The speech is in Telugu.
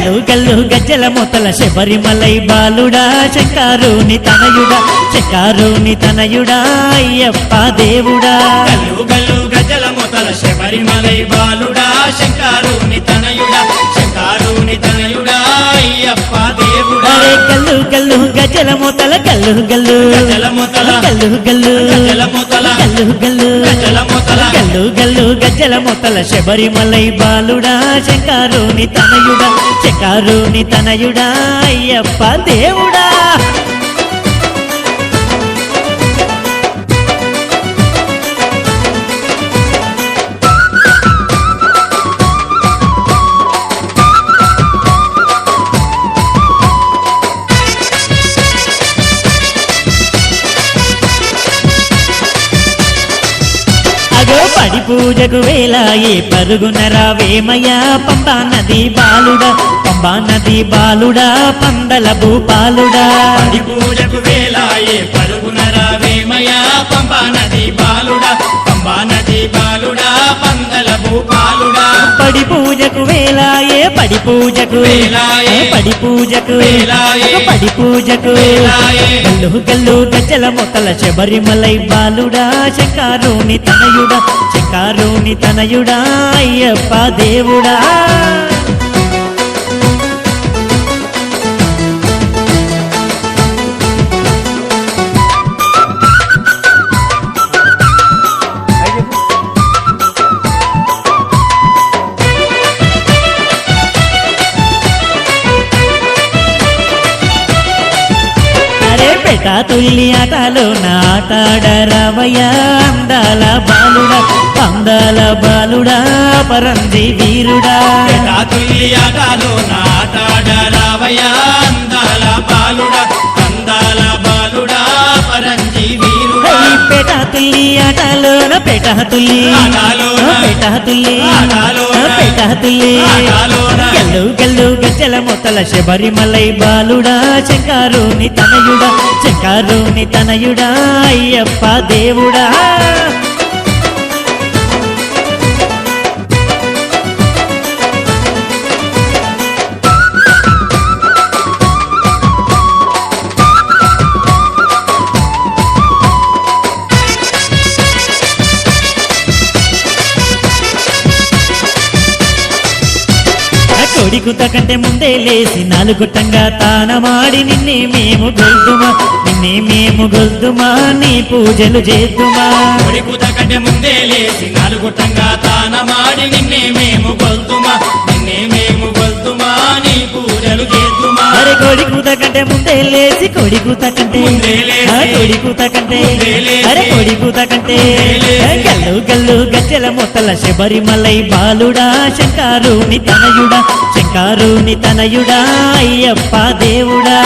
గల్లు గల్లు గజ్జల మొతల శబరిమలై బాలుడా శంకారుని తనయుడా శంకారుని తనయుడా అయ్యప్ప దేవుడా గల్లు గల్లు గజల మొతల శబరిమలై బాలుడా శంకారుని తనయుడా శంకారుని తనయుడా అయ్యప్ప దేవుడా అరే గల్లు గల్లు గజ్జల మొతల గల్లు గల్లు గజల మొతల గల్లు గల్లు గజల మొతల గల్లు గల్లు గజల మొతల గల్లు గల్లు గజ్జల మొతల శబరిమలై బాలుడా శంకారుని తనయుడా శంకారుని తనయుడా అయ్యప్ప దేవుడా పడి పూజకు వేలాయే పరుగున రావేమయ్యా పంబా నది బాలుడా పంబా నది బాలుడా పందల భూపాలుడా పడి పూజకు వేలాయే పరుగున రావేమయ్యా పంబా నది బాలుడా పంబా నది బాలుడా పందల భూపాలుడా పడి పూజకు వేలాయే పడి పూజకు వేలాయే పడి పూజకు వేలాయే పడి పూజకు వేలాయే గల్లు గల్లు గజ్జల మొతల శబరిమలై బాలుడా శంకారుని తనయుడా శంకారుని తనయుడా అయ్యప్ప దేవుడా పెట తుల్లి ఆటలో నాటాడరవయ్య అందాల బాలుడా పందాల బాలుడా పరంజి వీరుడా తుల్లి ఆటలో నాటాడరావయ్యా అందాల బాలుడా అందాల బాలుడా పరంజి వీరుడా పెట తుల్లి ఆటలోన పెట తుల్లి పెట తుల్లి పెట తుల్లి గల్లు గల్లు గజ్జల మొతల శబరిమలై బాలుడా శంకారుని తనయుడా శంకారుని తనయుడా అయ్యప్ప దేవుడా కొడికుత కంటే ముందే లేసి నాలుగుట్టంగా తానమాడి నిన్నే మేము గొల్దుమా నీ పూజలు చేద్దుమా కొడికుత కంటే ముందే లేసి నాలుగుట్టంగా తానమాడి నిన్నే మేము గొల్దుమా నీ పూజలు చేద్దుమా అరే కొడికుత కంటే ముందే లేసి కొడికుత కంటే అరే కొడికుత కంటే గల్లు గల్లు గజ్జల మొతల శబరిమలై బాలుడా శంకారుని తనయుడా శంకారుని తనయుడా అయ్యప్ప దేవుడా